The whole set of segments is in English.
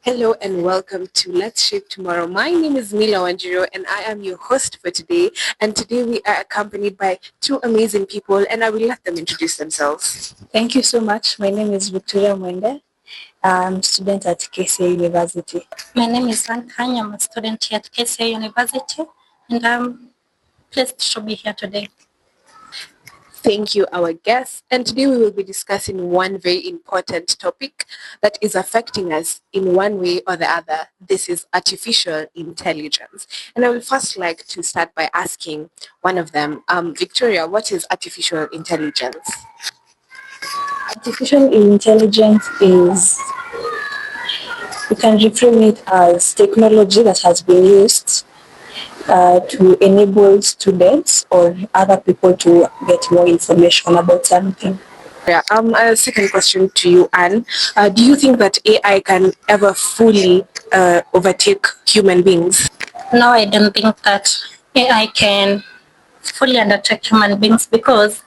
Hello and welcome to Let's Shape Tomorrow. My name is Mila Wanjiro and I am your host for today. And today we are accompanied by two amazing people and I will let them introduce themselves. Thank you so much. My name is Victoria Mwende. I'm a student at KCA University. My name is Anne Kanya. I'm a student here at KCA University and I'm pleased to be here today. Thank you, our guests. And today we will be discussing one very important topic that is affecting us in one way or the other. This is artificial intelligence. And I will first like to start by asking one of them, Victoria, what is artificial intelligence? Artificial intelligence is, you can reframe it as technology that has been used to enable students or other people to get more information about something. Yeah. A second question to you, Anne. Do you think that AI can ever fully overtake human beings? No, I don't think that AI can fully undertake human beings because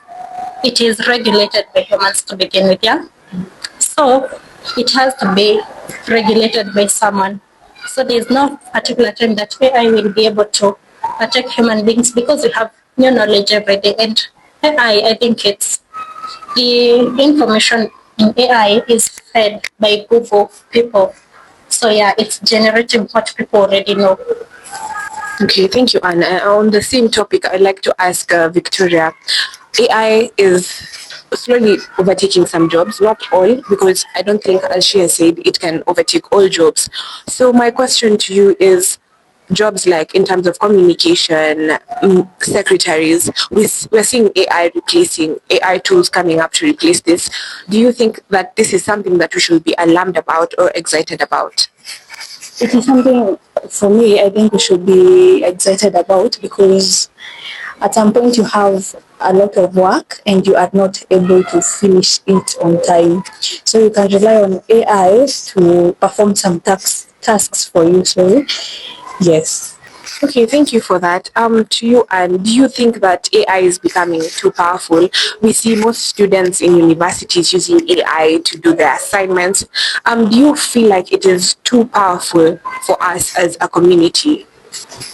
it is regulated by humans to begin with, yeah? So it has to be regulated by someone. So there's no particular time that AI will be able to attack human beings because we have new knowledge every day. And I think it's the information in AI is fed by Google people. So yeah, it's generating what people already know. Okay, thank you, Anne. On the same topic, I'd like to ask Victoria. AI is slowly overtaking some jobs, not all, because I don't think, as she has said, it can overtake all jobs. So my question to you is, jobs like in terms of communication, secretaries, we're seeing AI tools coming up to replace this. Do you think that this is something that we should be alarmed about or excited about? It is something, for me, I think we should be excited about because at some point you have a lot of work and you are not able to finish it on time. So you can rely on AI to perform some tasks for you. So yes. Okay, thank you for that. To you, and do you think that AI is becoming too powerful? We see most students in universities using AI to do their assignments. Do you feel like it is too powerful for us as a community?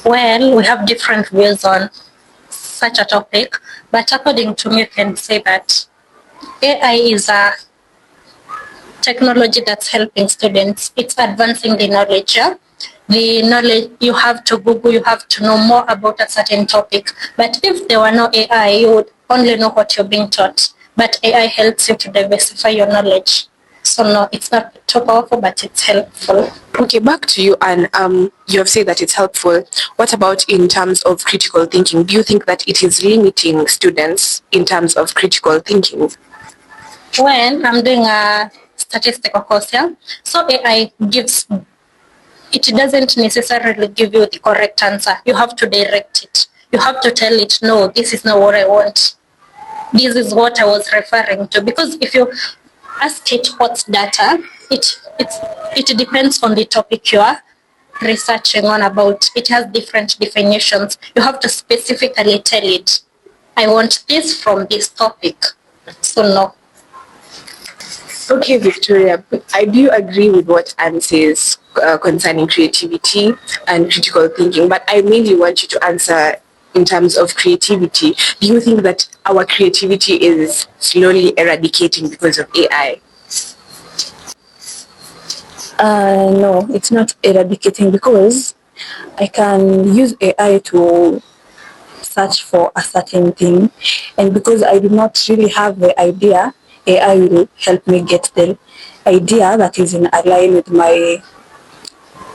Well, we have different views on such a topic, but according to me, I can say that AI is a technology that's helping students. It's advancing the knowledge. Yeah? The knowledge you have to Google, you have to know more about a certain topic. But if there were no AI, you would only know what you're being taught. But AI helps you to diversify your knowledge. So no, it's not too powerful, but it's helpful. Okay, back to you, and you have said that it's helpful. What about in terms of critical thinking? Do you think that it is limiting students in terms of critical thinking? When I'm doing a statistical course, yeah, so AI gives, it doesn't necessarily give you the correct answer. You have to direct it. You have to tell it, no, this is not what I want. This is what I was referring to. Because if you ask it what's data, it depends on the topic you are researching on about. It has different definitions. You have to specifically tell it, I want this from this topic. So no. Okay, Victoria, I do agree with what Anne says concerning creativity and critical thinking, but I mainly want you to answer in terms of creativity. Do you think that our creativity is slowly eradicating because of AI? No, it's not eradicating because I can use AI to search for a certain thing, and because I do not really have the idea, AI will help me get the idea that is in line with my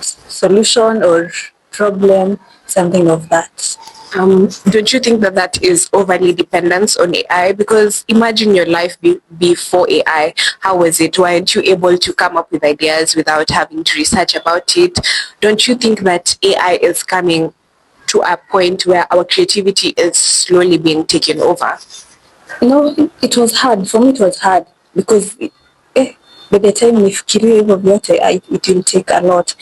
solution or problem, something of that. Don't you think that that is overly dependence on AI? Because imagine your life before AI. How was it? Weren't you able to come up with ideas without having to research about it? Don't you think that AI is coming to a point where our creativity is slowly being taken over? No, it was hard. For me, it was hard because by the time nifikirie hivyo vyote, it will take a lot.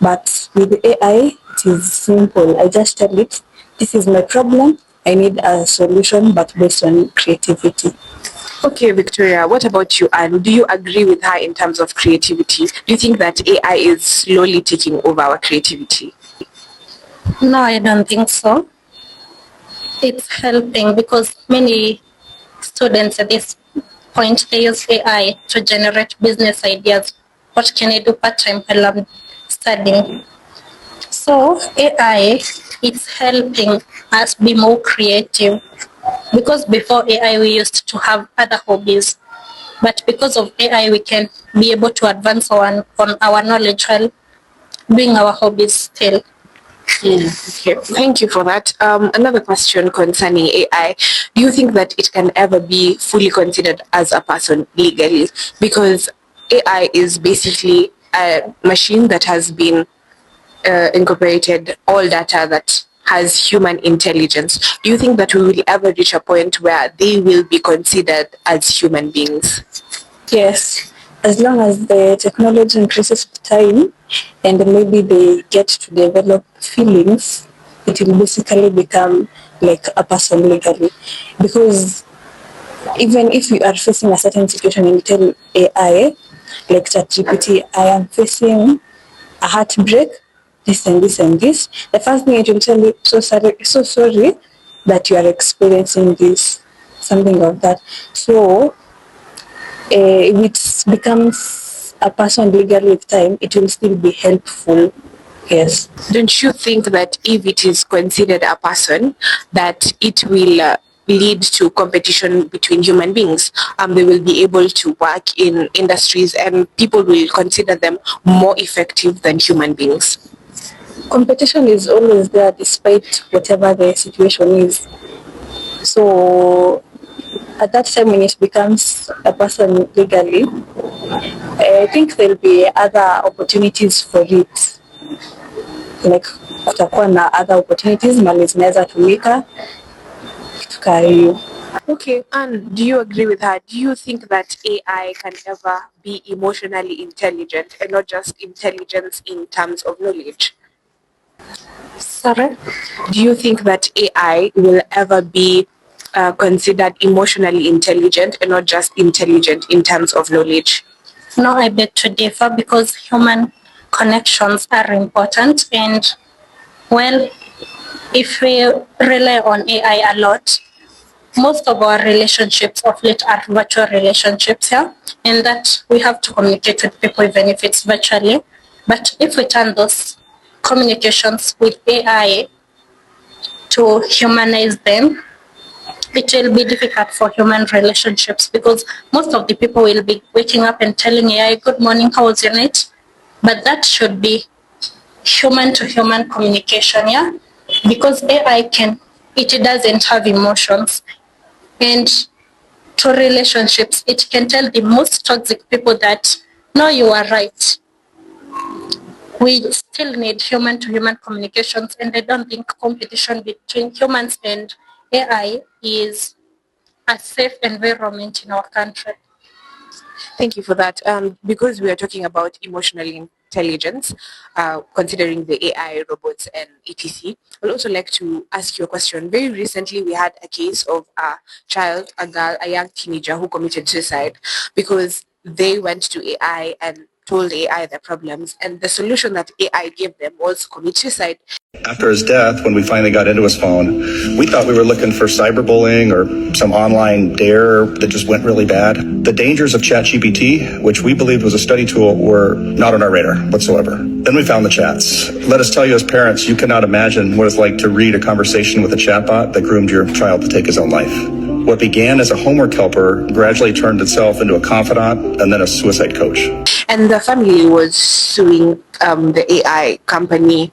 But with AI, it is simple. I just tell it, this is my problem. I need a solution, but based on creativity. Okay, Victoria, what about you? And do you agree with her in terms of creativity? Do you think that AI is slowly taking over our creativity? No, I don't think so. It's helping because many students at this point they use AI to generate business ideas. What can I do part time while I'm studying? So AI is helping us be more creative because before AI we used to have other hobbies, but because of AI we can be able to advance on our knowledge while doing our hobbies still. Okay, thank you for that. Another question concerning AI. Do you think that it can ever be fully considered as a person legally? Because AI is basically a machine that has been incorporated all data that has human intelligence. Do you think that we will ever reach a point where they will be considered as human beings? Yes, as long as the technology increases with time and maybe they get to develop feelings, it will basically become like a person legally. Because even if you are facing a certain situation and you tell AI, like ChatGPT, I am facing a heartbreak, this and this and this, the first thing it will tell you, so sorry that you are experiencing this, something of that. So if it becomes a person legally with time, it will still be helpful. Yes. Don't you think that if it is considered a person, that it will lead to competition between human beings? They will be able to work in industries and people will consider them more effective than human beings. Competition is always there despite whatever the situation is. So at that time when it becomes a person legally, I think there'll be other opportunities for it. Like kutakuwa na other opportunities mali zinaweza tumika kitu kaa hiyo. Okay, and do you agree with her? Do you think that AI can ever be emotionally intelligent and not just intelligence in terms of knowledge? Sorry. Do you think that AI will ever be considered emotionally intelligent and not just intelligent in terms of knowledge? No, I beg to differ because human connections are important. And well, if we rely on AI a lot, most of our relationships of late are virtual relationships, yeah, and that we have to communicate with people even if it's virtually. But if we turn those communications with AI to humanize them, it will be difficult for human relationships because most of the people will be waking up and telling AI, good morning, how was your night? But that should be human to human communication, yeah? Because AI it doesn't have emotions. And to relationships, it can tell the most toxic people that, no, you are right. We still need human to human communications, and I don't think competition between humans and AI is a safe environment in our country. Thank you for that. Because we are talking about emotional intelligence, considering the AI, robots, and etc., I'd also like to ask you a question. Very recently, we had a case of a child, a girl, a young teenager who committed suicide because they went to AI and told AI their problems, and the solution that AI gave them was commit suicide. After his death, when we finally got into his phone, we thought we were looking for cyberbullying or some online dare that just went really bad. The dangers of ChatGPT, which we believed was a study tool, were not on our radar whatsoever. Then we found the chats. Let us tell you as parents, you cannot imagine what it's like to read a conversation with a chatbot that groomed your child to take his own life. What began as a homework helper gradually turned itself into a confidant and then a suicide coach. And the family was suing the AI company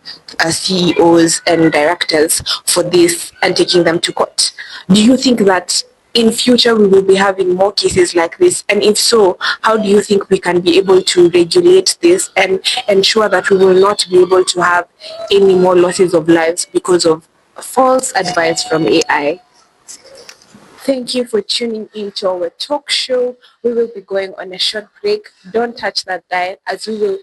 CEOs and directors for this and taking them to court. Do you think that in future we will be having more cases like this? And if so, how do you think we can be able to regulate this and ensure that we will not be able to have any more losses of lives because of false advice from AI? Thank you for tuning in to our talk show. We will be going on a short break. Don't touch that dial as we will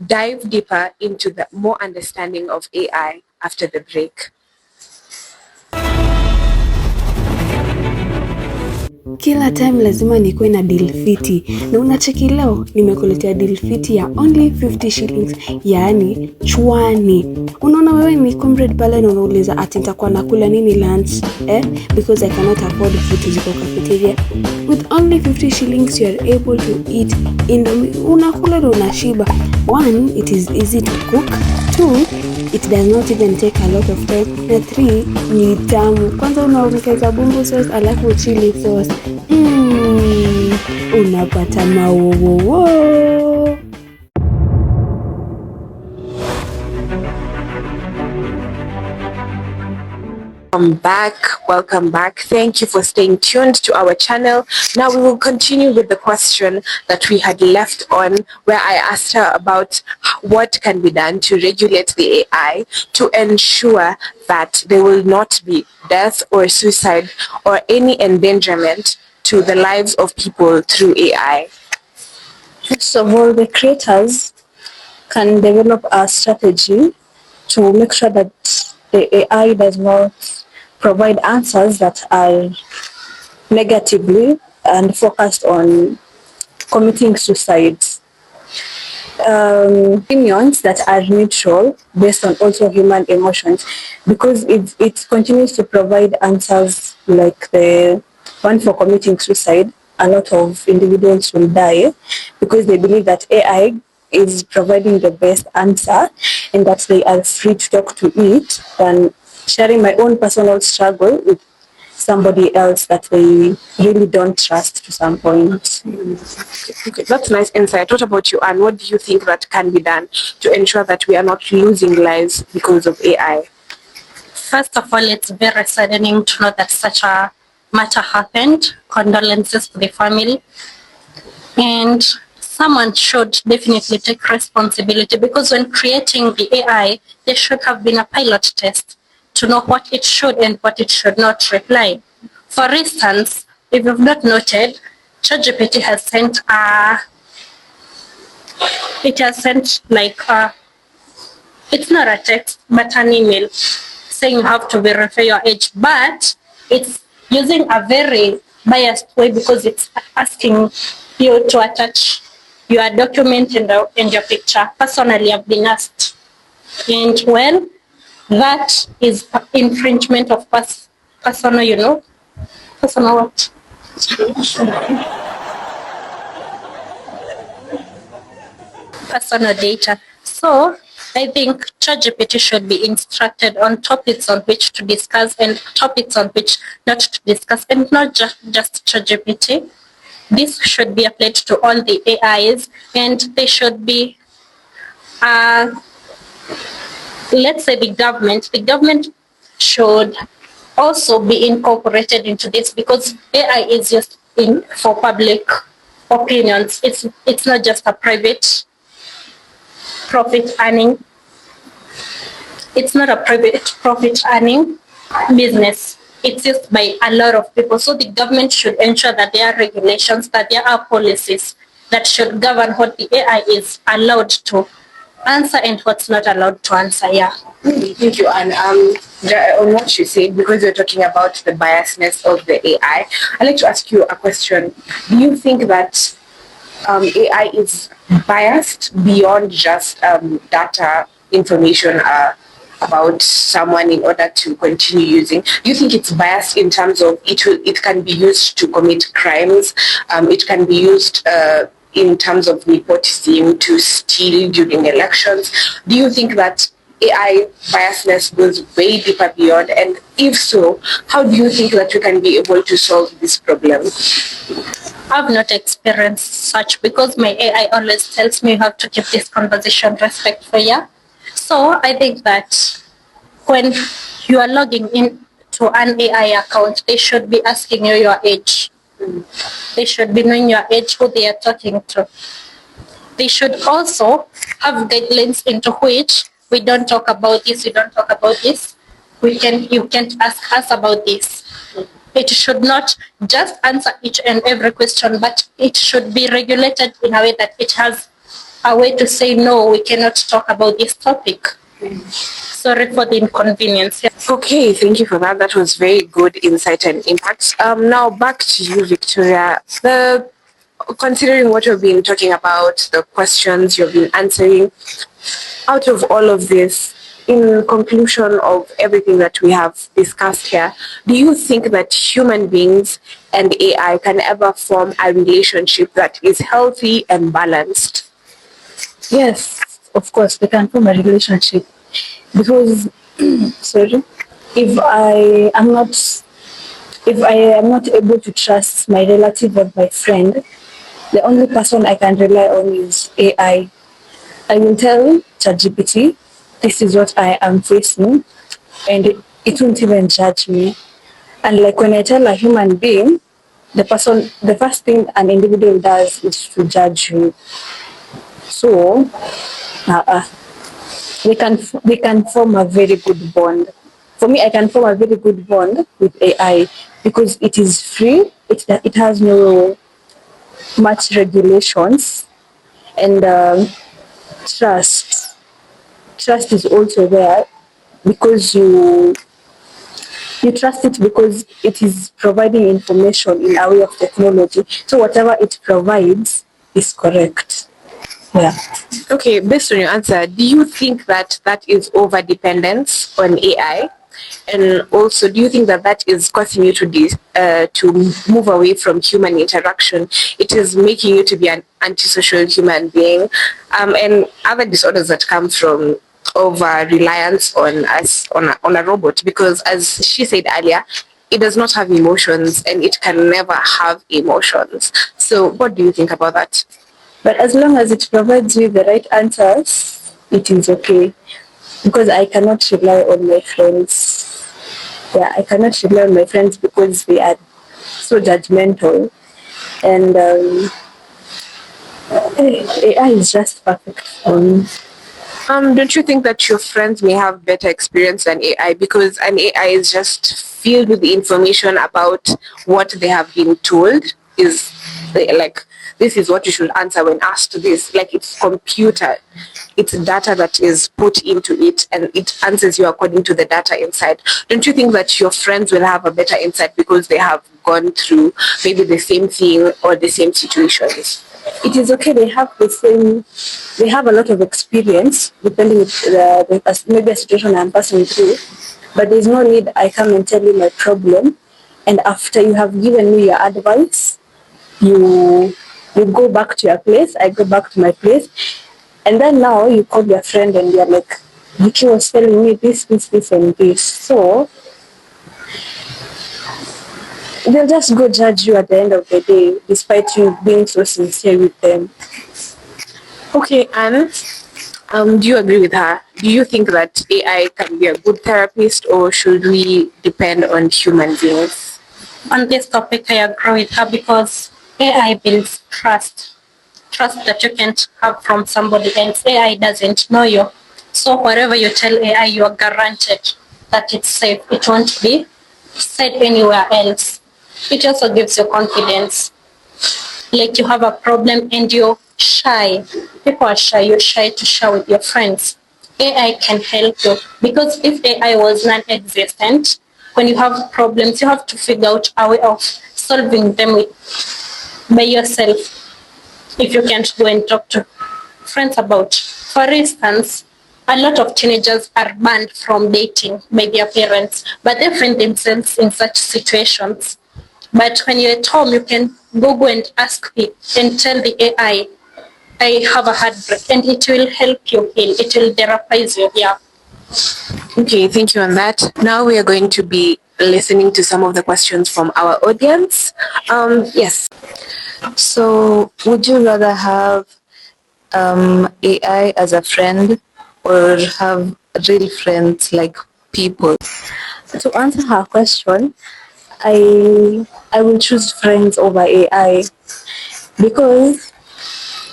dive deeper into the more understanding of AI after the break. Kila time lazima nikuwe na deal fiti. Na unacheki leo nimekuletea deal fiti ya only 50 shillings, yaani chwani. Unaona wewe ni comrade pale na unauliza ati nitakuwa nakula nini lunch because I cannot afford food ziko cafeteria. With only 50 shillings you are able to eat Indomie. Unakula na unashiba. One, it is easy to cook. Two, it does not even take a lot of time. Na 3, ni tamu. Kwanza unaongeza bumbu sauce alafu chili sauce. Unapata mawowowo. Welcome back. Thank you for staying tuned to our channel. Now we will continue with the question that we had left on, where I asked her about what can be done to regulate the AI to ensure that there will not be death or suicide or any endangerment to the lives of people through AI. First of all, the creators can develop a strategy to make sure that the AI does not provide answers that are negatively and focused on committing suicides. Opinions that are neutral based on also human emotions, because if it continues to provide answers like the one for committing suicide, a lot of individuals will die because they believe that AI is providing the best answer and that they are free to talk to it than sharing my own personal struggle with somebody else that they really don't trust to some point. Okay, that's nice insight. What about you, Anne? What do you think that can be done to ensure that we are not losing lives because of AI? First of all, it's very saddening to know that such a matter happened. Condolences to the family. And someone should definitely take responsibility, because when creating the AI, there should have been a pilot test to know what it should and what it should not reply. For instance, if you've not noted, ChatGPT has sent it's not a text, but an email saying you have to verify your age, but it's using a very biased way because it's asking you to attach your document and your picture. Personally, I've been asked. And well, that is infringement of personal what? Personal data. So I think ChatGPT should be instructed on topics on which to discuss and topics on which not to discuss, and not just ChatGPT. This should be applied to all the AIs, and they should be, let's say the government should also be incorporated into this, because AI is just for public opinions. It's not just a private profit earning. It's not a private profit earning business. It's used by a lot of people. So the government should ensure that there are regulations, that there are policies that should govern what the AI is allowed to answer and what's not allowed to answer. Yeah. Thank you, Anne. On what you said, because you're talking about the biasness of the AI, I'd like to ask you a question. Do you think that AI is biased beyond just data information about someone in order to continue using? Do you think it's biased in terms of it can be used to commit crimes? It can be used in terms of nepotism, to steal during elections? Do you think that AI biasness goes way deeper beyond? And if so, how do you think that we can be able to solve this problem? I've not experienced such, because my AI always tells me you have to keep this conversation respectful. Yeah. So I think that when you are logging in to an AI account, they should be asking you your age. They should be knowing your age, who they are talking to. They should also have guidelines into which we don't talk about this, we don't talk about this. You can't ask us about this. It should not just answer each and every question, but it should be regulated in a way that it has a way to say, no, we cannot talk about this topic. Sorry for the inconvenience. Yeah. Okay, thank you for that. That was very good insight and impact. Now back to you, Victoria. Considering what you've been talking about, the questions you've been answering, out of all of this, in conclusion of everything that we have discussed here, do you think that human beings and AI can ever form a relationship that is healthy and balanced? Yes, of course, they can form a relationship because, sorry, if I am not, if I am not able to trust my relative or my friend, the only person I can rely on is AI. I will tell ChatGPT, this is what I am facing, and it won't even judge me. And like when I tell a human being, the first thing an individual does is to judge you. So, uh, we can form a very good bond. For me, I can form a very good bond with AI because it is free. It has no much regulations, and trust. Trust is also there because you trust it because it is providing information in a way of technology. So whatever it provides is correct. Yeah. Okay, based on your answer, do you think that that is over dependence on AI? And also, do you think that that is causing you to move away from human interaction? It is making you to be an antisocial human being, and other disorders that come from over reliance on us on a robot. Because as she said earlier, it does not have emotions and it can never have emotions. So, what do you think about that? But as long as it provides you the right answers, it is okay. Because I cannot rely on my friends. Yeah, I cannot rely on my friends because they are so judgmental. And AI is just perfect for me. Don't you think that your friends may have better experience than AI because an AI is just filled with the information about what they have been told is like this is what you should answer when asked this. Like it's computer, it's data that is put into it and it answers you according to the data inside. Don't you think that your friends will have a better insight because they have gone through maybe the same thing or the same situations? It is okay. They have a lot of experience depending on maybe a situation I'm passing through. But there's no need I come and tell you my problem, and after you have given me your advice, you you go back to your place. I go back to my place, and then now you call your friend and you're like, Vicky was telling me this, and this. So they'll just go judge you at the end of the day, despite you being so sincere with them. Okay, and do you agree with her? Do you think that AI can be a good therapist or should we depend on human beings? On this topic, I agree with her because AI builds trust. Trust that you can't have from somebody else. AI doesn't know you. So whatever you tell AI, you are guaranteed that it's safe. It won't be said anywhere else. It also gives you confidence. Like you have a problem and you're shy. People are shy. You're shy to share with your friends. AI can help you because if AI was non-existent, when you have problems, you have to figure out a way of solving them by yourself. If you can't go and talk to friends about. For instance, a lot of teenagers are banned from dating by their parents, but they find themselves in such situations. But when you're at home, you can go and ask me and tell the AI, I have a heartbreak, and it will help you heal. It will therapize you. Yeah. Okay, thank you on that. Now we are going to be listening to some of the questions from our audience. Yes. So, would you rather have AI as a friend or have real friends like people? To answer her question, I will choose friends over AI because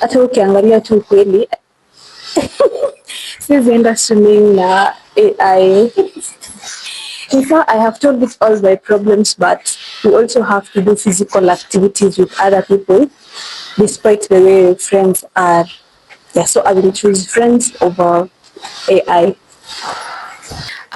hata ukiangalia tu kweli siwezi enda swimming na AI. In fact, I have told it all my problems, but we also have to do physical activities with other people, despite the way friends are. Yeah, so I will choose friends over AI.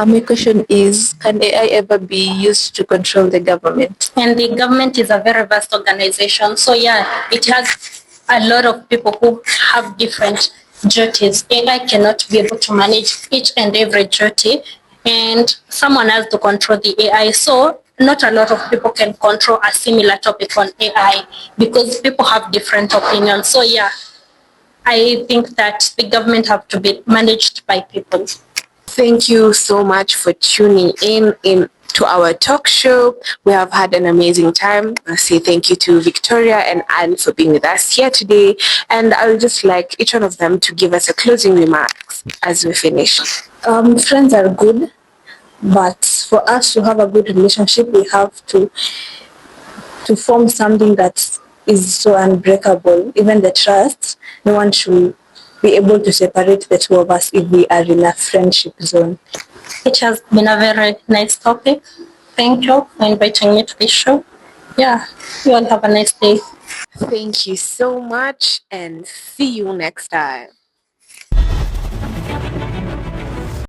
My question is, can AI ever be used to control the government? And the government is a very vast organization. So yeah, it has a lot of people who have different duties. AI cannot be able to manage each and every duty, and someone has to control the AI. So not a lot of people can control a similar topic on AI because people have different opinions. So yeah, I think that the government have to be managed by people. Thank you so much for tuning in to our talk show. We have had an amazing time. I say thank you to Victoria and Anne for being with us here today. And I would just like each one of them to give us a closing remarks as we finish. Friends are good, but for us to have a good relationship, we have to form something that is so unbreakable. Even the trust, no one should be able to separate the two of us if we are in a friendship zone. It has been a very nice topic. Thank you for inviting me to this show. Yeah, you all have a nice day. Thank you so much and see you next time.